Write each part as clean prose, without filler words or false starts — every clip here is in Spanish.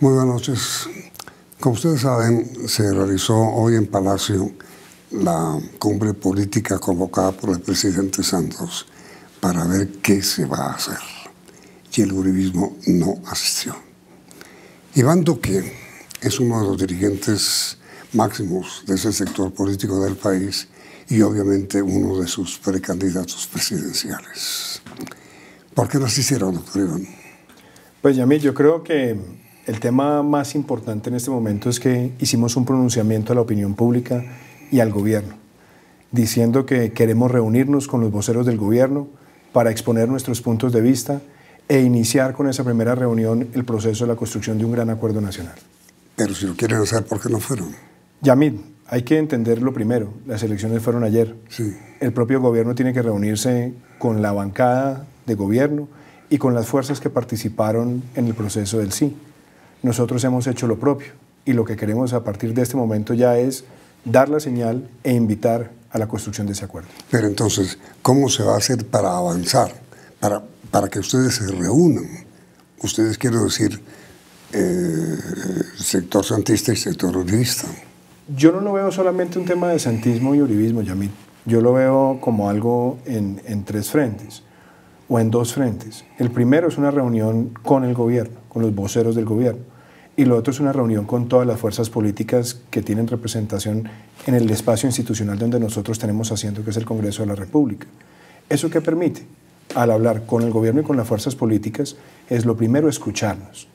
Muy buenas noches. Como ustedes saben, se realizó hoy en Palacio la cumbre política convocada por el presidente Santos para ver qué se va a hacer. Y el uribismo no asistió. Iván Duque es uno de los dirigentes máximos de ese sector político del país y obviamente uno de sus precandidatos presidenciales. ¿Por qué no asistieron, doctor Iván? Pues Yamil, yo creo que el tema más importante en este momento es que hicimos un pronunciamiento a la opinión pública y al gobierno, diciendo que queremos reunirnos con los voceros del gobierno para exponer nuestros puntos de vista e iniciar con esa primera reunión el proceso de la construcción de un gran acuerdo nacional. Pero si lo quieren hacer, ¿por qué no fueron? Yamil, hay que entender lo primero, las elecciones fueron ayer. Sí. El propio gobierno tiene que reunirse con la bancada de gobierno y con las fuerzas que participaron en el proceso del sí. Nosotros hemos hecho lo propio y lo que queremos a partir de este momento ya es dar la señal e invitar a la construcción de ese acuerdo. Pero entonces, ¿cómo se va a hacer para avanzar, para que ustedes se reúnan? Ustedes, quiero decir, sector santista y sector uribista. Yo no lo veo solamente un tema de santismo y uribismo, Yamil. Yo lo veo como algo en tres frentes o en dos frentes. El primero es una reunión con el gobierno, con los voceros del gobierno. Y lo otro es una reunión con todas las fuerzas políticas que tienen representación en el espacio institucional donde nosotros tenemos asiento, que es el Congreso de la República. ¿Eso qué permite? Al hablar con el gobierno y con las fuerzas políticas, es lo primero escucharnos.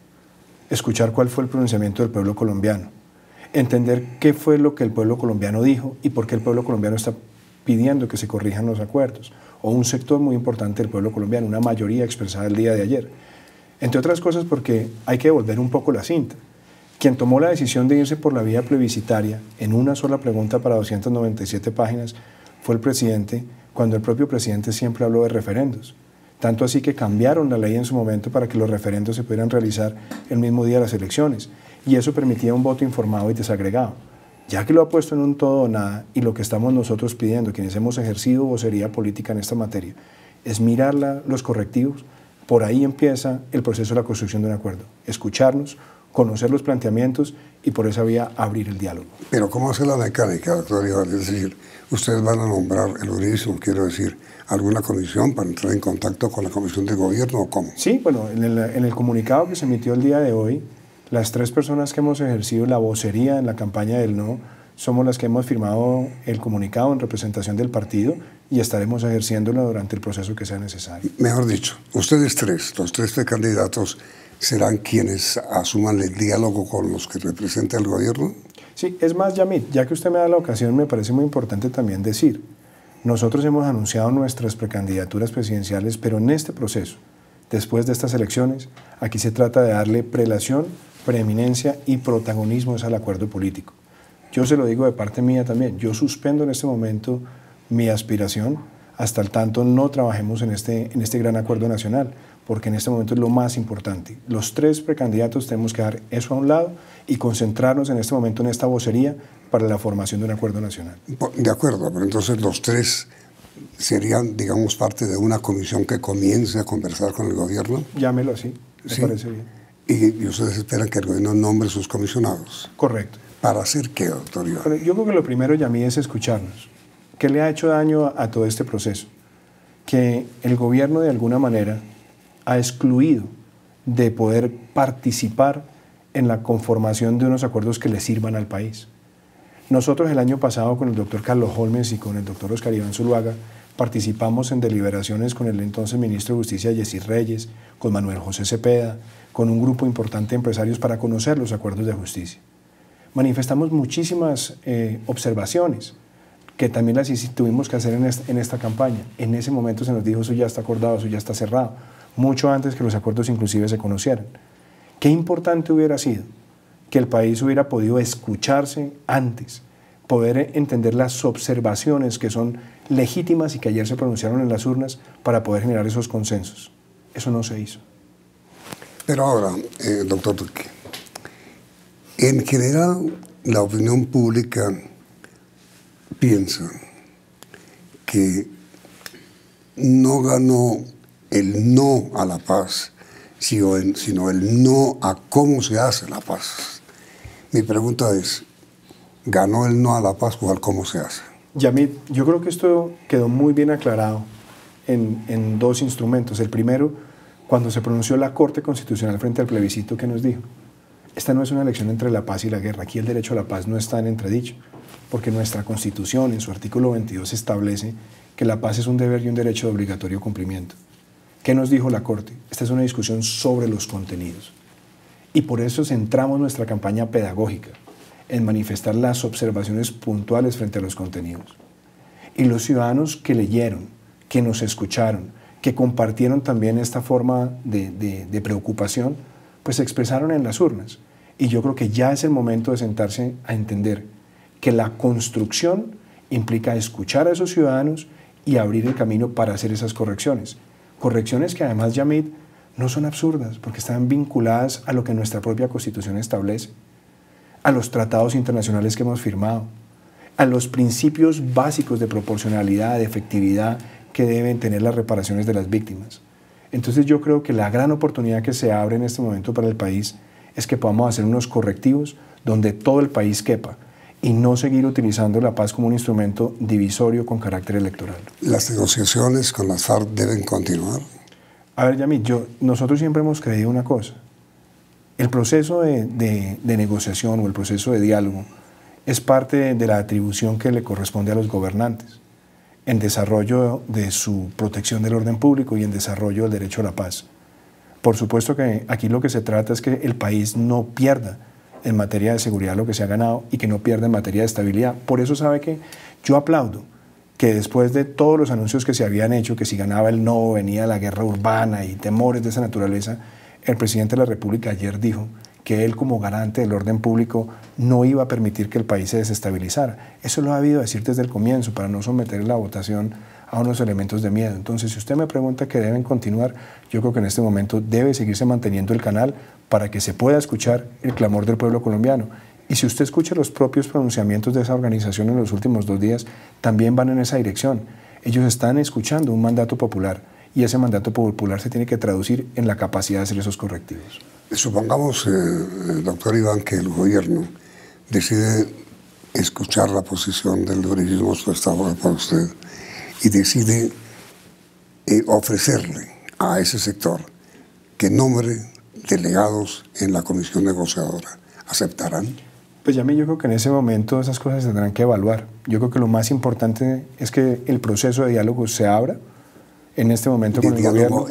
Escuchar cuál fue el pronunciamiento del pueblo colombiano. Entender qué fue lo que el pueblo colombiano dijo y por qué el pueblo colombiano está pidiendo que se corrijan los acuerdos. O un sector muy importante del pueblo colombiano, una mayoría expresada el día de ayer. Entre otras cosas porque hay que devolver un poco la cinta. Quien tomó la decisión de irse por la vía plebiscitaria en una sola pregunta para 297 páginas fue el presidente, cuando el propio presidente siempre habló de referendos. Tanto así que cambiaron la ley en su momento para que los referendos se pudieran realizar el mismo día de las elecciones. Y eso permitía un voto informado y desagregado. Ya que lo ha puesto en un todo o nada, y lo que estamos nosotros pidiendo, quienes hemos ejercido vocería política en esta materia, es mirar los correctivos. Por ahí empieza el proceso de la construcción de un acuerdo. Escucharnos, conocer los planteamientos y por esa vía abrir el diálogo. Pero ¿cómo hace la mecánica, doctor Iván? Es decir, ustedes van a nombrar el uribismo, quiero decir, alguna comisión para entrar en contacto con la comisión de gobierno o cómo. Sí, bueno, en el comunicado que se emitió el día de hoy, las tres personas que hemos ejercido la vocería en la campaña del no, somos las que hemos firmado el comunicado en representación del partido y estaremos ejerciéndolo durante el proceso que sea necesario. Mejor dicho, ustedes tres, los tres precandidatos, ¿serán quienes asuman el diálogo con los que representa el gobierno? Sí, es más, Yamil, ya que usted me da la ocasión, me parece muy importante también decir, nosotros hemos anunciado nuestras precandidaturas presidenciales, pero en este proceso, después de estas elecciones, aquí se trata de darle prelación, preeminencia y protagonismo al acuerdo político. Yo se lo digo de parte mía también, yo suspendo en este momento mi aspiración hasta el tanto no trabajemos en este gran acuerdo nacional, porque en este momento es lo más importante. Los tres precandidatos tenemos que dar eso a un lado y concentrarnos en este momento en esta vocería para la formación de un acuerdo nacional. De acuerdo, pero entonces los tres serían, digamos, parte de una comisión que comience a conversar con el gobierno. Llámelo así, me parece bien. Y ustedes esperan que el gobierno nombre sus comisionados. Correcto. ¿Para hacer qué, doctor Iván? Yo creo que lo primero, Yamil, es escucharnos. ¿Qué le ha hecho daño a todo este proceso? Que el gobierno de alguna manera ha excluido de poder participar en la conformación de unos acuerdos que le sirvan al país. Nosotros el año pasado con el doctor Carlos Holmes y con el doctor Oscar Iván Zuluaga participamos en deliberaciones con el entonces ministro de Justicia Yesid Reyes, con Manuel José Cepeda, con un grupo importante de empresarios para conocer los acuerdos de justicia. Manifestamos muchísimas observaciones que también las tuvimos que hacer en esta campaña. En ese momento se nos dijo, eso ya está acordado, eso ya está cerrado, mucho antes que los acuerdos inclusive se conocieran. Qué importante hubiera sido que el país hubiera podido escucharse antes, poder entender las observaciones que son legítimas y que ayer se pronunciaron en las urnas para poder generar esos consensos. Eso no se hizo. Pero ahora, doctor Duque, en general la opinión pública piensa que no ganó el no a la paz sino el no a cómo se hace la paz. Mi pregunta es, ¿ganó el no a la paz o al cómo se hace? Yamit, yo creo que esto quedó muy bien aclarado en dos instrumentos. El primero, cuando se pronunció la Corte Constitucional frente al plebiscito, que nos dijo: esta no es una elección entre la paz y la guerra. Aquí el derecho a la paz no está en entredicho, porque nuestra Constitución, en su artículo 22, establece que la paz es un deber y un derecho de obligatorio cumplimiento. ¿Qué nos dijo la Corte? Esta es una discusión sobre los contenidos. Y por eso centramos nuestra campaña pedagógica en manifestar las observaciones puntuales frente a los contenidos. Y los ciudadanos que leyeron, que nos escucharon, que compartieron también esta forma de preocupación, pues se expresaron en las urnas. Y yo creo que ya es el momento de sentarse a entender que la construcción implica escuchar a esos ciudadanos y abrir el camino para hacer esas correcciones. Correcciones que además, Yamit, no son absurdas, porque están vinculadas a lo que nuestra propia Constitución establece, a los tratados internacionales que hemos firmado, a los principios básicos de proporcionalidad, de efectividad que deben tener las reparaciones de las víctimas. Entonces yo creo que la gran oportunidad que se abre en este momento para el país es que podamos hacer unos correctivos donde todo el país quepa y no seguir utilizando la paz como un instrumento divisorio con carácter electoral. ¿Las negociaciones con las FARC deben continuar? A ver, Yamit, nosotros siempre hemos creído una cosa. El proceso de negociación o el proceso de diálogo es parte de la atribución que le corresponde a los gobernantes en desarrollo de su protección del orden público y en desarrollo del derecho a la paz. Por supuesto que aquí lo que se trata es que el país no pierda en materia de seguridad lo que se ha ganado y que no pierda en materia de estabilidad. Por eso sabe que yo aplaudo que después de todos los anuncios que se habían hecho, que si ganaba el no, venía la guerra urbana y temores de esa naturaleza, el presidente de la República ayer dijo que él, como garante del orden público, no iba a permitir que el país se desestabilizara. Eso lo ha habido decir desde el comienzo, para no someter la votación a unos elementos de miedo. Entonces, si usted me pregunta que deben continuar, yo creo que en este momento debe seguirse manteniendo el canal para que se pueda escuchar el clamor del pueblo colombiano. Y si usted escucha los propios pronunciamientos de esa organización en los últimos 2 días, también van en esa dirección. Ellos están escuchando un mandato popular y ese mandato popular se tiene que traducir en la capacidad de hacer esos correctivos. Supongamos, doctor Iván, que el gobierno decide escuchar la posición del uribismo, su estado para usted, y decide ofrecerle a ese sector que nombre delegados en la comisión negociadora. ¿Aceptarán? Pues yo creo que en ese momento esas cosas se tendrán que evaluar. Yo creo que lo más importante es que el proceso de diálogo se abra en este momento con el gobierno.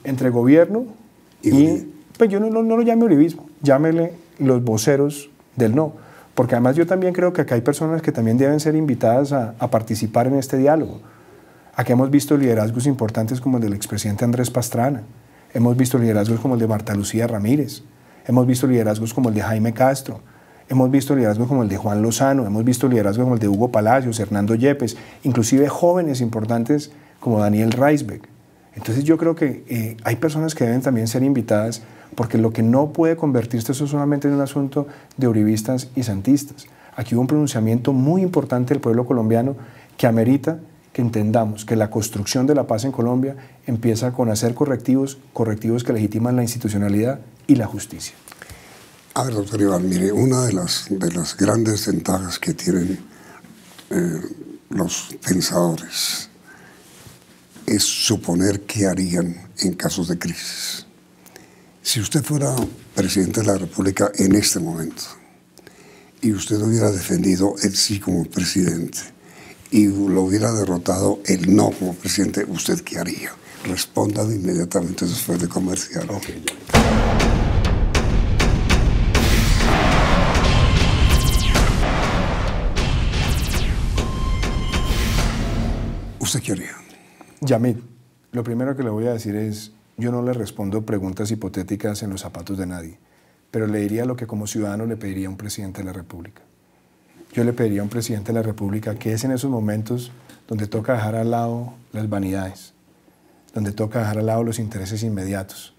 Entre gobierno y pues yo no lo llame uribismo, llámele los voceros del no. Porque además yo también creo que acá hay personas que también deben ser invitadas a participar en este diálogo. Aquí hemos visto liderazgos importantes como el del expresidente Andrés Pastrana, hemos visto liderazgos como el de Marta Lucía Ramírez, hemos visto liderazgos como el de Jaime Castro, hemos visto liderazgos como el de Juan Lozano, hemos visto liderazgos como el de Hugo Palacios, Hernando Yepes, inclusive jóvenes importantes como Daniel Reisbeck. Entonces yo creo que hay personas que deben también ser invitadas, porque lo que no puede convertirse eso solamente en un asunto de uribistas y santistas. Aquí hubo un pronunciamiento muy importante del pueblo colombiano que amerita que entendamos que la construcción de la paz en Colombia empieza con hacer correctivos que legitiman la institucionalidad y la justicia. A ver, doctor Iván, mire, una de las grandes ventajas que tienen los pensadores es suponer qué harían en casos de crisis. Si usted fuera presidente de la República en este momento y usted hubiera defendido el sí como presidente y lo hubiera derrotado el no como presidente, ¿usted qué haría? Respondan inmediatamente después de comercial. Okay. ¿Usted qué haría? Yamit, lo primero que le voy a decir es, yo no le respondo preguntas hipotéticas en los zapatos de nadie, pero le diría lo que como ciudadano le pediría a un presidente de la República. Yo le pediría a un presidente de la República que es en esos momentos donde toca dejar al lado las vanidades, donde toca dejar al lado los intereses inmediatos.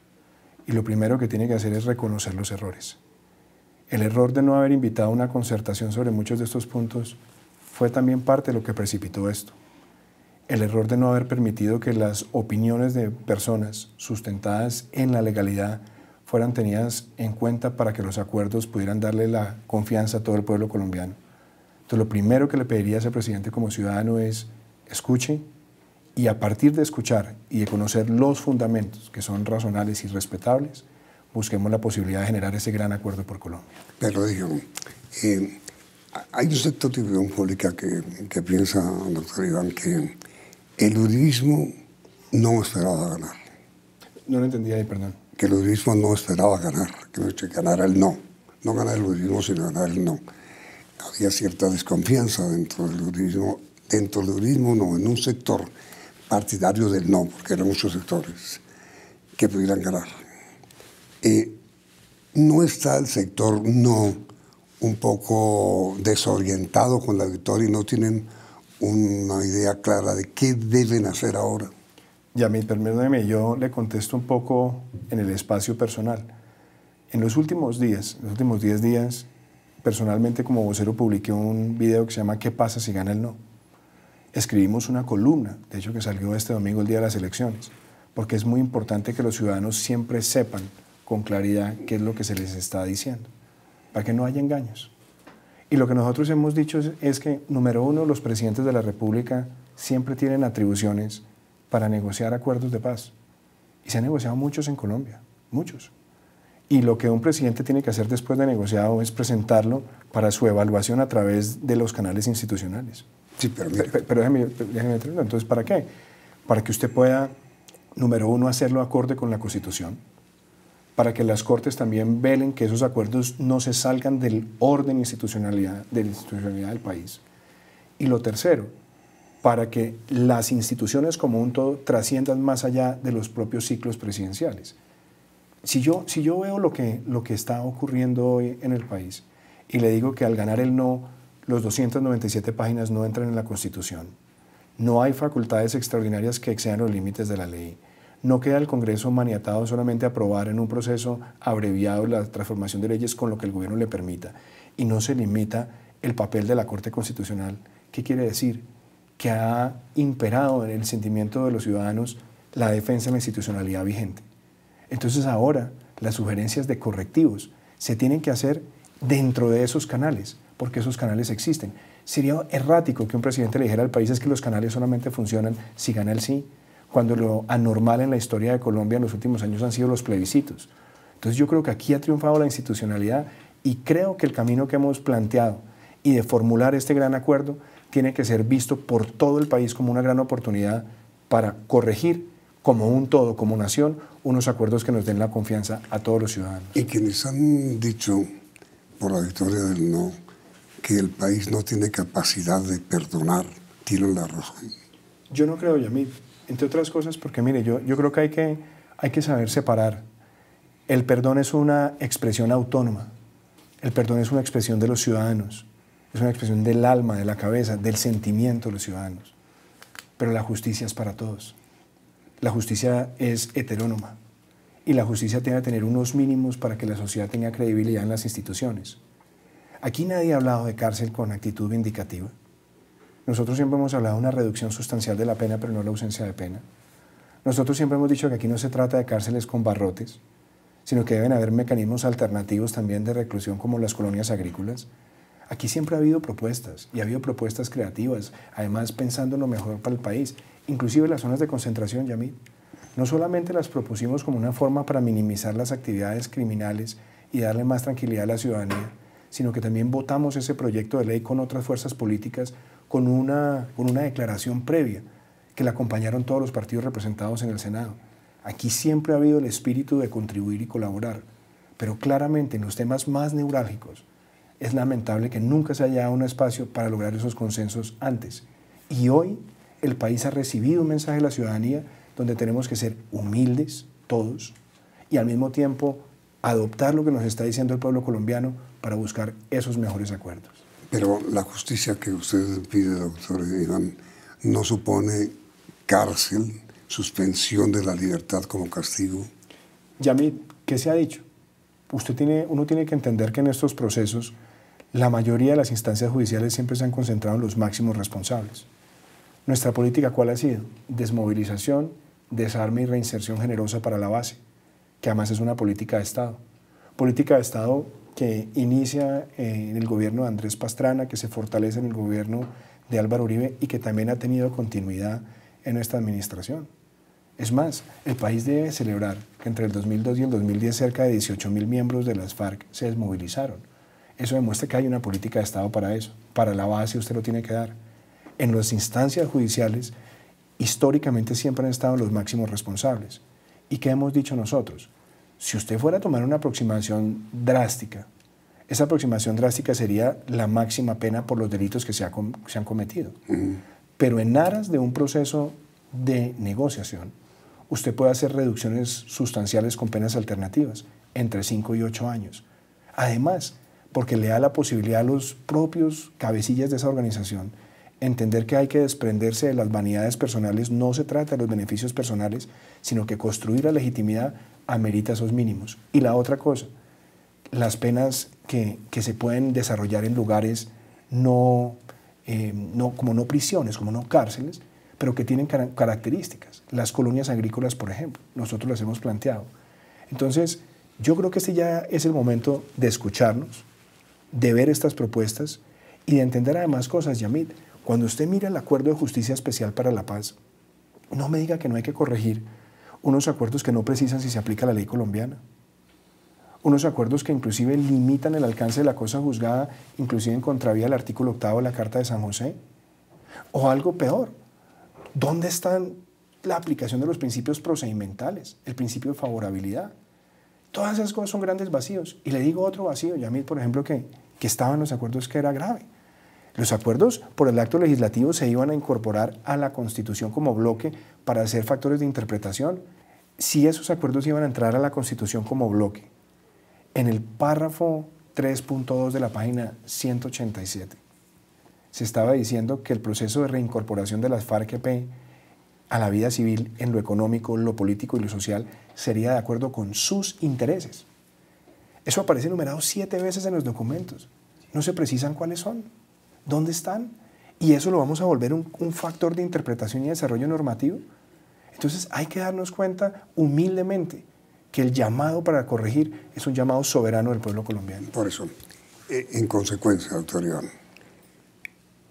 Y lo primero que tiene que hacer es reconocer los errores. El error de no haber invitado a una concertación sobre muchos de estos puntos fue también parte de lo que precipitó esto. el error de no haber permitido que las opiniones de personas sustentadas en la legalidad fueran tenidas en cuenta para que los acuerdos pudieran darle la confianza a todo el pueblo colombiano. Entonces, lo primero que le pediría a ese presidente como ciudadano es escuche, y a partir de escuchar y de conocer los fundamentos que son razonables y respetables, busquemos la posibilidad de generar ese gran acuerdo por Colombia. Pero digamos, hay un sector de opinión pública que piensa, doctor Iván, que el uribismo no esperaba ganar. No lo entendí ahí, perdón. Que el uribismo no esperaba ganar, que ganara el no. No ganar el uribismo, sino ganar el no. Había cierta desconfianza dentro del uribismo. Dentro del uribismo, no, en un sector partidario del no, porque eran muchos sectores que pudieran ganar. ¿No está el sector no un poco desorientado con la victoria y no tienen una idea clara de qué deben hacer ahora? Yamit, permítame, yo le contesto un poco en el espacio personal. En los últimos 10 días, personalmente como vocero publiqué un video que se llama ¿Qué pasa si gana el no? Escribimos una columna, de hecho que salió este domingo, el día de las elecciones, porque es muy importante que los ciudadanos siempre sepan con claridad qué es lo que se les está diciendo, para que no haya engaños. Y lo que nosotros hemos dicho es que, número uno, los presidentes de la República siempre tienen atribuciones para negociar acuerdos de paz. Y se han negociado muchos en Colombia, muchos. Y lo que un presidente tiene que hacer después de negociado es presentarlo para su evaluación a través de los canales institucionales. Sí, pero déjeme terminar. Entonces, ¿para qué? Para que usted pueda, número uno, hacerlo acorde con la Constitución, para que las Cortes también velen que esos acuerdos no se salgan del orden institucionalidad, de la institucionalidad del país. Y lo tercero, para que las instituciones como un todo trasciendan más allá de los propios ciclos presidenciales. Si yo veo lo que está ocurriendo hoy en el país y le digo que al ganar el no, los 297 páginas no entran en la Constitución, no hay facultades extraordinarias que excedan los límites de la ley, no queda el Congreso maniatado solamente a aprobar en un proceso abreviado la transformación de leyes con lo que el gobierno le permita, y no se limita el papel de la Corte Constitucional. ¿Qué quiere decir? Que ha imperado en el sentimiento de los ciudadanos la defensa de la institucionalidad vigente. Entonces ahora las sugerencias de correctivos se tienen que hacer dentro de esos canales, porque esos canales existen. Sería errático que un presidente le dijera al país es que los canales solamente funcionan si gana el sí, cuando lo anormal en la historia de Colombia en los últimos años han sido los plebiscitos. Entonces yo creo que aquí ha triunfado la institucionalidad y creo que el camino que hemos planteado y de formular este gran acuerdo tiene que ser visto por todo el país como una gran oportunidad para corregir como un todo, como nación, unos acuerdos que nos den la confianza a todos los ciudadanos. Y quienes han dicho por la victoria del no que el país no tiene capacidad de perdonar, tienen la razón. Yo no creo, Yamil, entre otras cosas porque mire, yo creo que hay que saber separar. El perdón es una expresión autónoma, el perdón es una expresión de los ciudadanos, es una expresión del alma, de la cabeza, del sentimiento de los ciudadanos. Pero la justicia es para todos. La justicia es heterónoma y la justicia tiene que tener unos mínimos para que la sociedad tenga credibilidad en las instituciones. Aquí nadie ha hablado de cárcel con actitud vindicativa. Nosotros siempre hemos hablado de una reducción sustancial de la pena, pero no la ausencia de pena. Nosotros siempre hemos dicho que aquí no se trata de cárceles con barrotes, sino que deben haber mecanismos alternativos también de reclusión como las colonias agrícolas. Aquí siempre ha habido propuestas y ha habido propuestas creativas, además pensando en lo mejor para el país, inclusive las zonas de concentración, Yamil. No solamente las propusimos como una forma para minimizar las actividades criminales y darle más tranquilidad a la ciudadanía, sino que también votamos ese proyecto de ley con otras fuerzas políticas con una declaración previa que la acompañaron todos los partidos representados en el Senado. Aquí siempre ha habido el espíritu de contribuir y colaborar, pero claramente en los temas más neurálgicos es lamentable que nunca se haya dado un espacio para lograr esos consensos antes. Y hoy el país ha recibido un mensaje de la ciudadanía donde tenemos que ser humildes todos y al mismo tiempo adoptar lo que nos está diciendo el pueblo colombiano para buscar esos mejores acuerdos. Pero la justicia que usted pide, doctor Iván, no supone cárcel, suspensión de la libertad como castigo. Yamil, ¿qué se ha dicho? Uno tiene que entender que en estos procesos la mayoría de las instancias judiciales siempre se han concentrado en los máximos responsables. Nuestra política, ¿cuál ha sido? Desmovilización, desarme y reinserción generosa para la base, que además es una política de Estado. Política de Estado que inicia en el gobierno de Andrés Pastrana, que se fortalece en el gobierno de Álvaro Uribe y que también ha tenido continuidad en nuestra administración. Es más, el país debe celebrar que entre el 2002 y el 2010 cerca de 18.000 miembros de las FARC se desmovilizaron. Eso demuestra que hay una política de Estado para eso. Para la base usted lo tiene que dar. En las instancias judiciales, históricamente siempre han estado los máximos responsables. ¿Y qué hemos dicho nosotros? Si usted fuera a tomar una aproximación drástica, esa aproximación drástica sería la máxima pena por los delitos que se han cometido. Pero en aras de un proceso de negociación, usted puede hacer reducciones sustanciales con penas alternativas, entre 5 y 8 años. Además, porque le da la posibilidad a los propios cabecillas de esa organización entender que hay que desprenderse de las vanidades personales. No se trata de los beneficios personales, sino que construir la legitimidad amerita esos mínimos. Y la otra cosa, las penas que se pueden desarrollar en lugares como no prisiones, como no cárceles, pero que tienen características. Las colonias agrícolas, por ejemplo, nosotros las hemos planteado. Entonces, yo creo que este ya es el momento de escucharnos, de ver estas propuestas y de entender además cosas, Yamit. Cuando usted mira el Acuerdo de Justicia Especial para la Paz, no me diga que no hay que corregir unos acuerdos que no precisan si se aplica la ley colombiana. Unos acuerdos que inclusive limitan el alcance de la cosa juzgada, inclusive en contravía del artículo 8 de la Carta de San José. O algo peor, ¿dónde está la aplicación de los principios procedimentales, el principio de favorabilidad? Todas esas cosas son grandes vacíos. Y le digo otro vacío, Yamil, por ejemplo, que estaba en los acuerdos que era grave. Los acuerdos por el acto legislativo se iban a incorporar a la Constitución como bloque para hacer factores de interpretación. Si esos acuerdos iban a entrar a la Constitución como bloque, en el párrafo 3.2 de la página 187, se estaba diciendo que el proceso de reincorporación de las FARC-EP a la vida civil en lo económico, lo político y lo social sería de acuerdo con sus intereses. Eso aparece enumerado 7 veces en los documentos. No se precisan cuáles son, dónde están, y eso lo vamos a volver un factor de interpretación y desarrollo normativo. Entonces hay que darnos cuenta humildemente que el llamado para corregir es un llamado soberano del pueblo colombiano. Por eso, en consecuencia, doctor Iván,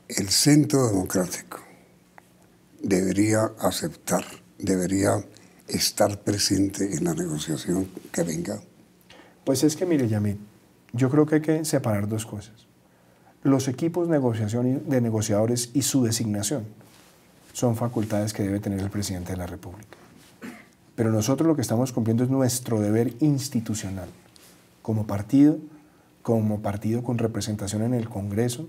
el Centro Democrático debería aceptar, debería estar presente en la negociación que venga. Pues es que, mire, Yamil, yo creo que hay que separar dos cosas. Los equipos de negociadores y su designación son facultades que debe tener el presidente de la República. Pero nosotros lo que estamos cumpliendo es nuestro deber institucional, como partido con representación en el Congreso,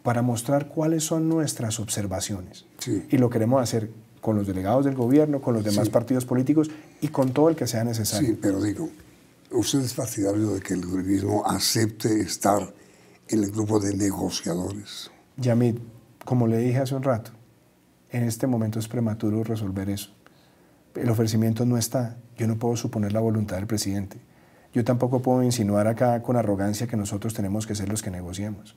para mostrar cuáles son nuestras observaciones. Sí. Y lo queremos hacer con los delegados del gobierno, con los demás partidos políticos y con todo el que sea necesario. Sí, pero digo, ¿usted es partidario de que el uribismo acepte estar en el grupo de negociadores? Yamid, como le dije hace un rato, en este momento es prematuro resolver eso. El ofrecimiento no está. Yo no puedo suponer la voluntad del presidente. Yo tampoco puedo insinuar acá con arrogancia que nosotros tenemos que ser los que negociemos.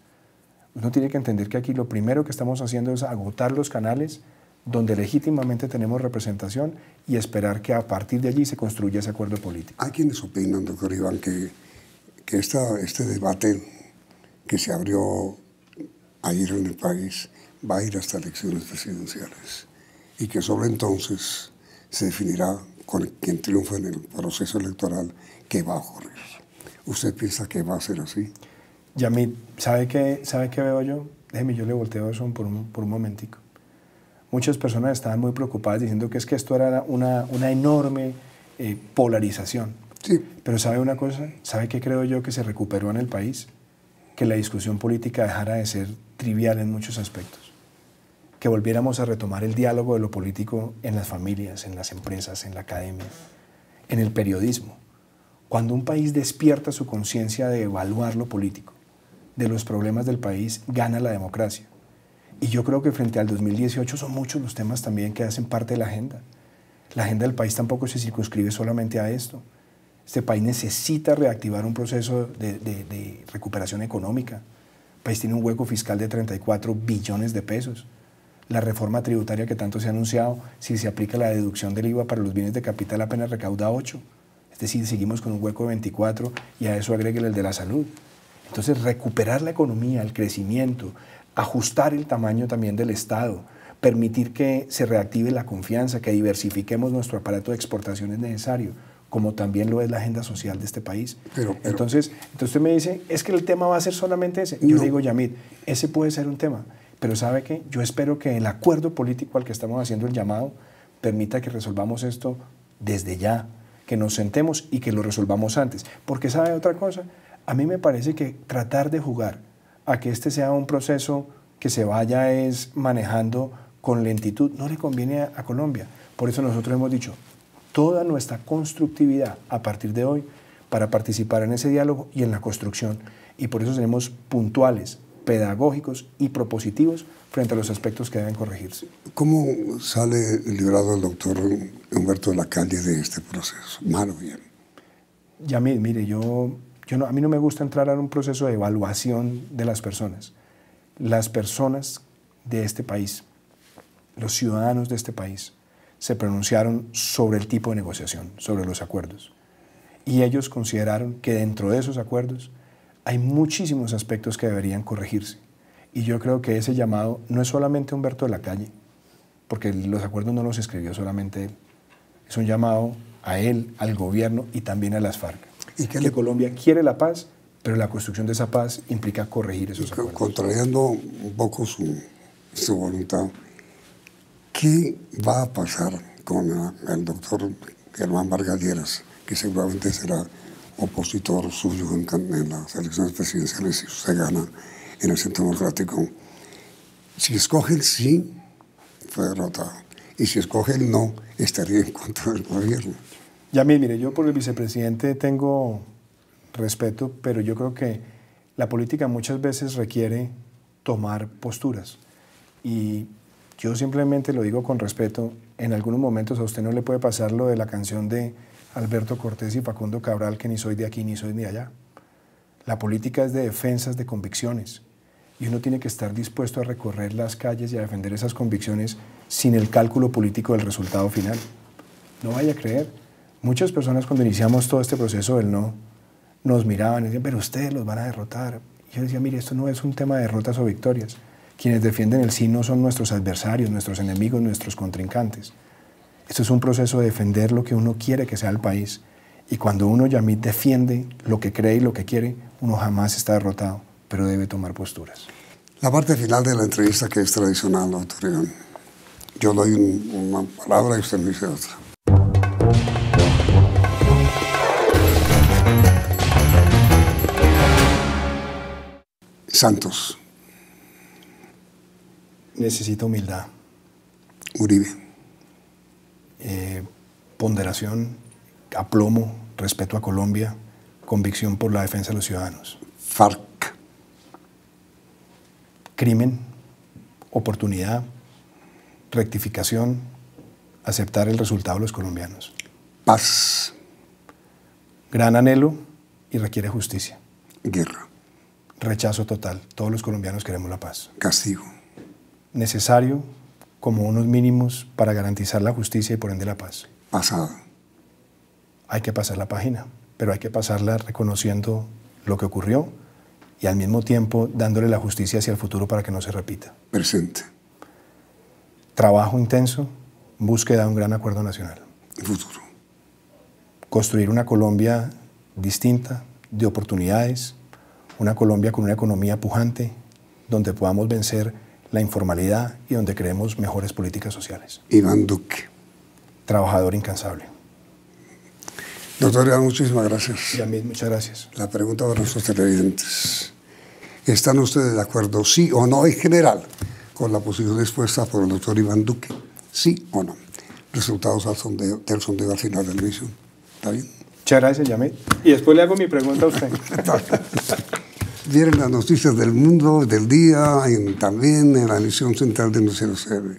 Uno tiene que entender que aquí lo primero que estamos haciendo es agotar los canales donde legítimamente tenemos representación y esperar que a partir de allí se construya ese acuerdo político. Hay quienes opinan, doctor Iván, que este debate que se abrió ayer en el país va a ir hasta elecciones presidenciales y que solo entonces se definirá con quien triunfe en el proceso electoral qué va a ocurrir. ¿Usted piensa que va a ser así? Yamid, ¿sabe qué veo yo? Déjeme, yo le volteo eso por un momentico. Muchas personas estaban muy preocupadas diciendo que esto era una enorme polarización. Sí. Pero ¿sabe una cosa? ¿Sabe qué creo yo que se recuperó en el país? Que la discusión política dejara de ser trivial en muchos aspectos. Que volviéramos a retomar el diálogo de lo político en las familias, en las empresas, en la academia, en el periodismo. Cuando un país despierta su conciencia de evaluar lo político, de los problemas del país, gana la democracia. Y yo creo que frente al 2018 son muchos los temas también que hacen parte de la agenda. La agenda del país tampoco se circunscribe solamente a esto. Este país necesita reactivar un proceso de recuperación económica. El país tiene un hueco fiscal de 34 billones de pesos. la reforma tributaria que tanto se ha anunciado, si se aplica la deducción del IVA para los bienes de capital apenas recauda 8. Es decir, seguimos con un hueco de 24 y a eso agréguele el de la salud. Entonces, recuperar la economía, el crecimiento, ajustar el tamaño también del Estado, permitir que se reactive la confianza, que diversifiquemos nuestro aparato de exportación es necesario, como también lo es la agenda social de este país. Entonces usted me dice, es que el tema va a ser solamente ese. Yo le digo, Yamid, ese puede ser un tema, pero ¿sabe qué? Yo espero que el acuerdo político al que estamos haciendo el llamado permita que resolvamos esto desde ya, que nos sentemos y que lo resolvamos antes. Porque ¿sabe otra cosa? A mí me parece que tratar de jugar a que este sea un proceso que se vaya manejando con lentitud no le conviene a Colombia. Por eso nosotros hemos dicho toda nuestra constructividad a partir de hoy para participar en ese diálogo y en la construcción. Y por eso seremos puntuales, pedagógicos y propositivos frente a los aspectos que deben corregirse. ¿Cómo sale librado el doctor Humberto de la Calle de este proceso? ¿Mal o bien? Yamid, mire, a mí no me gusta entrar en un proceso de evaluación de las personas. Las personas de este país, los ciudadanos de este país, se pronunciaron sobre el tipo de negociación, sobre los acuerdos. Y ellos consideraron que dentro de esos acuerdos hay muchísimos aspectos que deberían corregirse. Y yo creo que ese llamado no es solamente Humberto de la Calle, porque los acuerdos no los escribió solamente él. Es un llamado a él, al gobierno y también a las FARC. ¿Y que Colombia quiere la paz, pero la construcción de esa paz implica corregir esos acuerdos? Contrariando un poco su voluntad, ¿qué va a pasar con el doctor Germán Vargas Lleras, que seguramente será opositor suyo en las elecciones presidenciales si usted gana en el Centro Democrático? Si escoge el sí, fue derrotado. Y si escoge el no, estaría en contra del gobierno. Yamid, mire, yo por el vicepresidente tengo respeto, pero yo creo que la política muchas veces requiere tomar posturas. Y yo simplemente lo digo con respeto, en algunos momentos a usted no le puede pasar lo de la canción de Alberto Cortés y Facundo Cabral, que ni soy de aquí ni soy de allá. La política es de defensas de convicciones y uno tiene que estar dispuesto a recorrer las calles y a defender esas convicciones sin el cálculo político del resultado final. No vaya a creer. Muchas personas cuando iniciamos todo este proceso del no, nos miraban y decían, pero ustedes los van a derrotar. Y yo decía, mire, esto no es un tema de derrotas o victorias. Quienes defienden el sí no son nuestros adversarios, nuestros enemigos, nuestros contrincantes. Esto es un proceso de defender lo que uno quiere que sea el país. Y cuando uno, Yamid, defiende lo que cree y lo que quiere, uno jamás está derrotado, pero debe tomar posturas. La parte final de la entrevista, que es tradicional, doctor Iván. Yo doy una palabra y usted me dice otra. Santos. Necesita humildad. Uribe. Ponderación, aplomo, respeto a Colombia, convicción por la defensa de los ciudadanos. FARC. Crimen, oportunidad, rectificación, aceptar el resultado de los colombianos. Paz. Gran anhelo y requiere justicia. Guerra. Rechazo total. Todos los colombianos queremos la paz. Castigo. Necesario como unos mínimos para garantizar la justicia y por ende la paz. Pasado. Hay que pasar la página, pero hay que pasarla reconociendo lo que ocurrió y al mismo tiempo dándole la justicia hacia el futuro para que no se repita. Presente. Trabajo intenso, búsqueda de un gran acuerdo nacional. Futuro. Construir una Colombia distinta, de oportunidades, una Colombia con una economía pujante, donde podamos vencer la informalidad y donde creemos mejores políticas sociales. Iván Duque. Trabajador incansable. Doctor Iván, muchísimas gracias. Yamid, muchas gracias. La pregunta para nuestros televidentes. ¿Están ustedes de acuerdo, sí o no, en general, con la posición expuesta por el doctor Iván Duque? ¿Sí o no? Resultados del sondeo al final del mismo. ¿Está bien? Muchas gracias, Yamid. Y después le hago mi pregunta a usted. Vieron las noticias del mundo, del día, también en la emisión central de Noticiero CR.